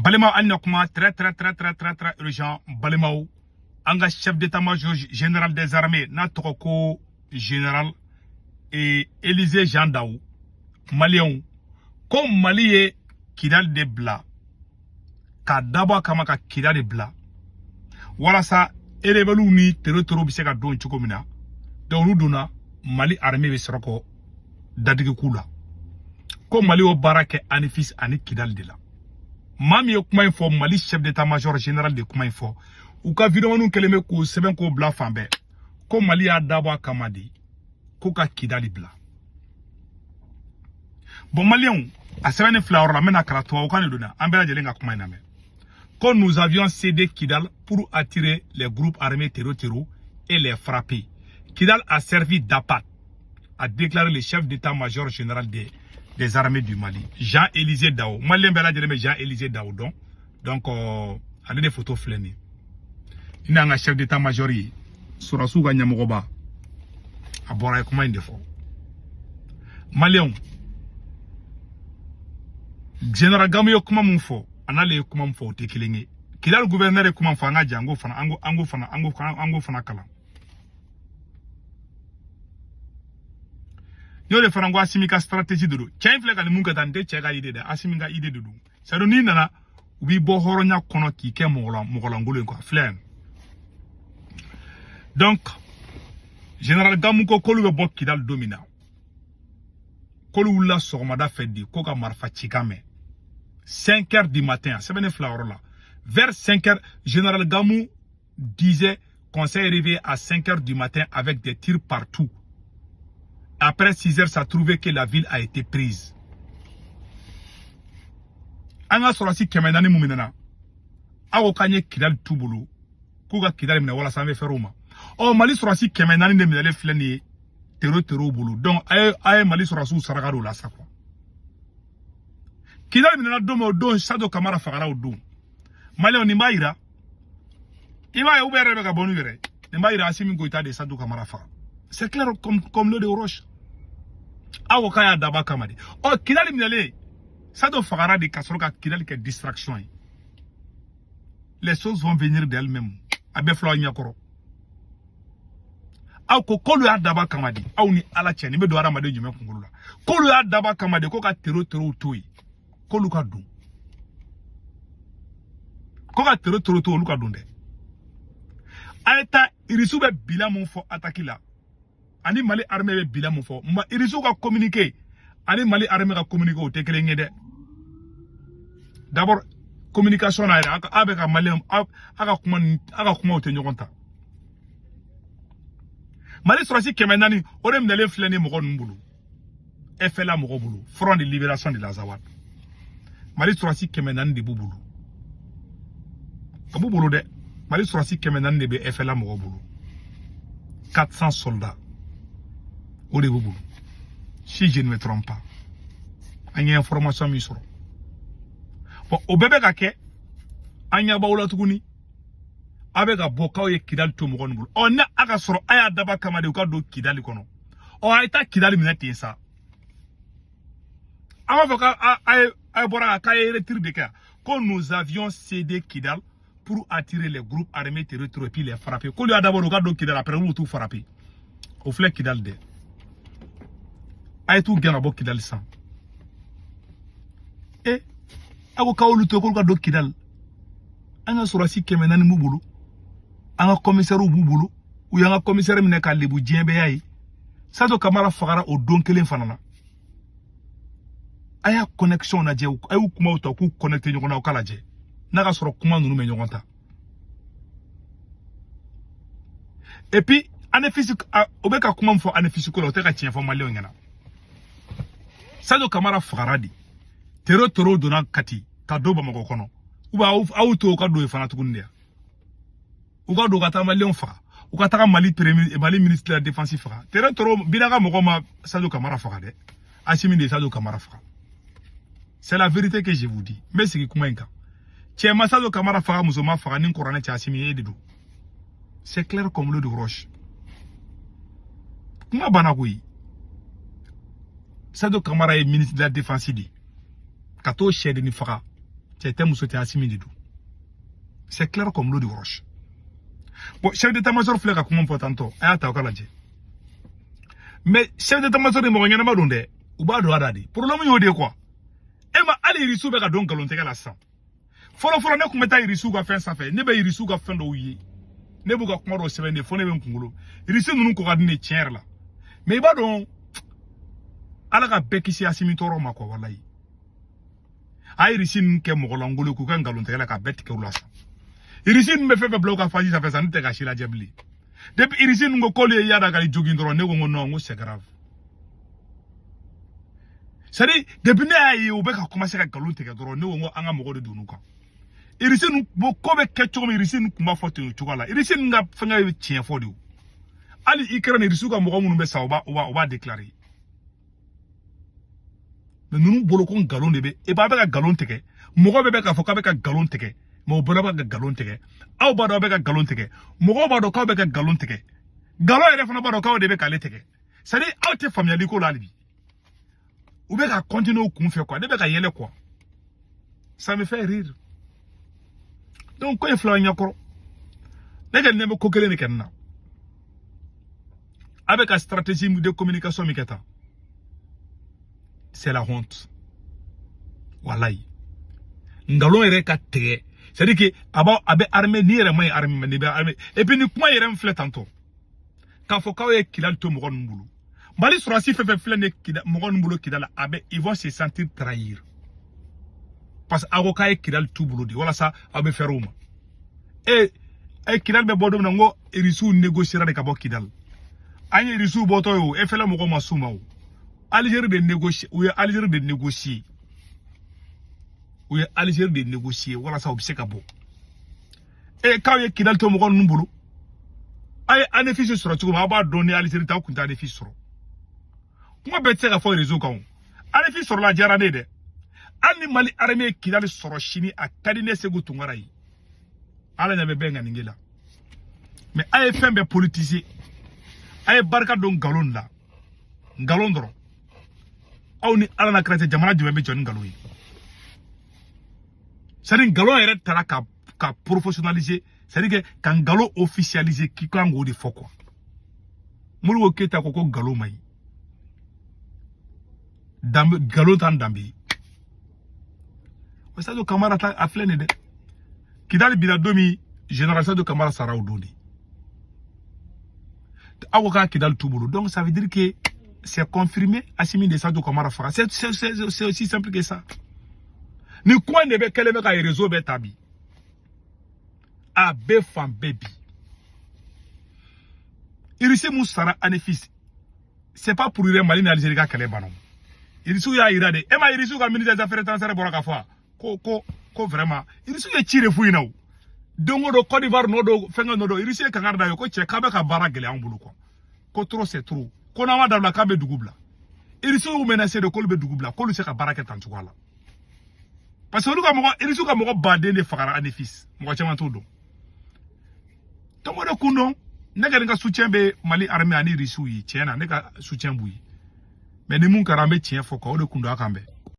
Balema Al-Nakuma, très urgent. Balema, Anga chef d'état-major général des armées, Natoko général et Élysée Jean Daou, Malien, comme Mali Kidal de Bla, Kadaba Kamaka Kidal de Bla, voilà ça, Erevelou ni territoire biseka don chukomina, donc nous donna Mali armée Vesroko, Dadigukula, comme Mali au Barake Anifis Ani Kidal de la. Mami yo kuma info Mali chef d'état-major général de kuma info ou ka vidéo nous keleme ko seben ko bla fambe ko Mali a dabo kamadi ko ka Kidali bla bon malien a seben flower la mena kala to o kan dona ambela jelenga kuma ina me quand nous avions cédé Kidal pour attirer les groupes armés terror et les frapper. Kidal a servi d'appât, a déclaré le chef d'état-major général des armées du Mali, Jean-Élysée Dao. Malien bela jeleme Jean-Élysée Dao donc allez des photos flénées. Il y a un chef d'état-major sur la souga nyamogoba. A bora comment il défaut. Malien Général Gamuyo comment mon fo, anale comment mon fo te kilingi. Kidal gouverneur comment fanga jango fana ango fana kala. Yo le farango asimika stratégie dodo. Tiens fle kan munga tante chega ide de asimika ide dodo. Sado ni nana ubi bo horonya kono ki ke mogola ngolo ko flen. Donc général Gamuko kolu be bok Kidal domina. Kolu la sormada fedi ko ka marfa chikame. 5 heures du matin, c'est bien là. Vers 5 heures, général Gamou disait qu'on s'est arrivé à 5 heures du matin avec des tirs partout. Après 6 heures, ça trouvait que la ville a été prise. Anga sorasi kemenani muminana. Awo kanye Kidal tubulu. Kuga Kidal mine wala sambe feruma. Oh Mali sorasi kemenani ne minele fleni terro bulu. Donc aye Mali sorasu saragaro la sakwa. Kidal minana domo don Sado Kamara fagara odon. Mali on imbaira. Ima ubere beka bonu vere. Imbaira asimi goita de Sado Kamara faga. C'est clair comme l'eau de roche. Awo kaya daba kamadi. Oh Kidal minale. Sado fagara de kasroka Kidal ke distraction. Les choses vont venir d'elles-mêmes. Abe flo nyakoro. Aw ko kolu ya daba kamadi. Aw ni ala cheni be do aramade jume kungulula. Kolu ya daba kamadi ko ka tero toyi. Kolu ka dun. Ko ka tero to luka dun de. Aeta irisu be bila mon fo atakila. Ani Mali armée be bila mon fo. Ma irisu ka communiquer. Ani Mali armée ka communiquer o tekelenge de. D'abord communication na aka avec Mali aka kuma o te nyokonta. Mali sorasi kemenani orem nele flene mo gonbulu. FLA mo gobulu. Front de libération de l'Azawad. Mali sorasi kemenani de bubulu. Abubulu de Mali sorasi kemenani de FLA mo gobulu. 400 soldats. Au de bubulu. Si je ne me trompe pas. Anya information mi soro. Bon, au bébé kake anya baula tukuni. Abega bokaw ye Kidal to mo gonbulu. On a aka soro aya daba kamade ka do Kidal kono. O ayta Kidal minati sa. Quand nous avions cédé Kidal pour attirer les groupes armés terroristes et puis les frapper. Quand nous avons d'abord regardé Kidal, après nous tout frapper. Au flèche Kidal de. Aïe tout gain à bord Kidal sans. Et, à vos cas où nous regardons Kidal, on a sorti que maintenant nous boulot. On a commissaire au boulot. Ou un commissaire mineka lebu djembe. Sado Kamara fagara au donkelen fanana. Aya connexion na je ayu kuma uta ku connecter nyoko na okala je naga soro kuma nunu me nyokonta et puis anefisi obeka kuma mfo anefisi ko oteka tien fo Mali ngana Sado Kamara fagaradi tero dona kati ka do ba mako kono uba auto ka do fana tukundia uga do kata Mali on fa uga taka Mali premier Mali ministre de la défense fa tero bidaga mako ma Sado Kamara fagade asimi de Sado Kamara faga. C'est la vérité que je vous dis. Mais c'est qui comment Tchè Sado Kamara faga musoma faga nin korane tchè asimi edidou. C'est clair comme l'eau de roche. Kuma banakoui. Sado Kamara est ministre de la défense di. Kato chede ni faga. C'était Moussouti Assimi Didou. C'est clair comme l'eau de roche. Bon, chef d'état-major flèche à comment tantôt. Mais chef d'état-major de Morgana Madonde, ou bas de Hadadi. Pour l'homme, il y a quoi? Emma, allez, il risou à donc galonté à la sang. Follow for a nekumeta irisu ga fen safe, nebe irisu ga fen do yi. Nebu ga kuma do sebe ne fone ben kungulo. Irisu nunu ko ga ne tier la. Mais ba don ala ga bekisi Assimi toro ma ko wallahi. Ay irisin ke mo ngolo ku kan galonte la ka bet ke ulasa. Irisin me fe bloka faji sa fe sa nte ga shila jabli. Depuis irisin ngo kole ya da ga jogi ndoro ne ngo no ngo c'est grave. C'est depuis ne ay u be ka commencer ka galonte ke ndoro ne ngo anga mo go de dunu ka. Irisin bo ko be ketcho mi irisin kuma foto yo chugala. Irisin nga fanga tien fodio. Ali ikra ne irisu ka mo go munu be sa oba déclarer. Mais nous bolokon galon de be e ba be ka galon teke mo go be ka foka be ka galon teke mo bola ba ka galon teke aw ba do be ka galon teke mo go ba do ka be ka galon teke galon ere fana ba do ka de be ka le teke c'est dire aw te famille ko la libi ou be ka continuer au kun fait quoi de be ka yele quoi ça me fait rire donc ko e fla nyakoro daga ne ko kele ne kenna avec la stratégie de communication miketa c'est la honte. Wallahi. Ngalo ere ka tege. C'est-à-dire que aba abe armée ni ere may armée ni be armée. Et puis ni kuma ere mfle tanto. Ka fo ka ye kidal to mo mbulu. Mali surasi fe fle ne kidal mo mbulu kidal abe ils vont se sentir trahir. Parce avocat ye kidal tout bulu di wala ça abe feruma. Et kidal be bodom na ngo irisu négocier de ka bo kidal. Anya irisu boto yo e fele mo ko masuma o. Algérie de négocier, ou Algérie de négocier. Ou Algérie de négocier, voilà ça obsèque à beau. Et quand il y a qui dans le temps, on nous aye un efficie sur tu vas donner Algérie ta ou un efficie sur. Moi bête c'est la fois réseau quand. Un efficie sur la jarane de. Animali armé qui dans le sur chini à kadine segu tungarai. Ala n'avait benga ningela. Mais aye fembe politisé. Aye barka don galon là. Galon dron. Aw ni ala na krate jamana jumbe be joni ngalo yi c'est ngalo ere tara ka professionnaliser c'est que kan ngalo officialiser ki kan ngodi foko mulu wo keta ko ngalo mai dambe ngalo tan dambi o sado kamara ta aflene de kidali bila domi général sado kamara saraw doni awo ka kidal tubulu donc ça veut dire que c'est confirmé Assimi de Sadio Kamara Fara. C'est aussi simple que ça. Ni quoi ne be kele me ka réseau be tabi. A be fam baby. Irisi Moussara anefis. C'est pas pour ire Mali na Algérie ka kele banom. Irisi ya irade. E ma irisi ka ministre des affaires étrangères boraka fa. Ko vraiment. Irisi ya tire fu ina. Dongo do Côte d'Ivoire no do fenga no do irisi ka ngarda yo ko che ka be ka bara gele an bulu ko. Ko trop c'est trop. Qu'on a dans la cabe Dougoubla. Ils sont menacés de Kolbe Dougoubla. Kolbe se baraka tantuala. Parce que ils sont comme badé les fara anefis. Moi j'ai tout do. Tomo de kundo. Nega nga soutien be Mali armée ani risu yi. Tiens na nega soutien bouyi. Mais ne mun karambe tien foko de kundo akambe.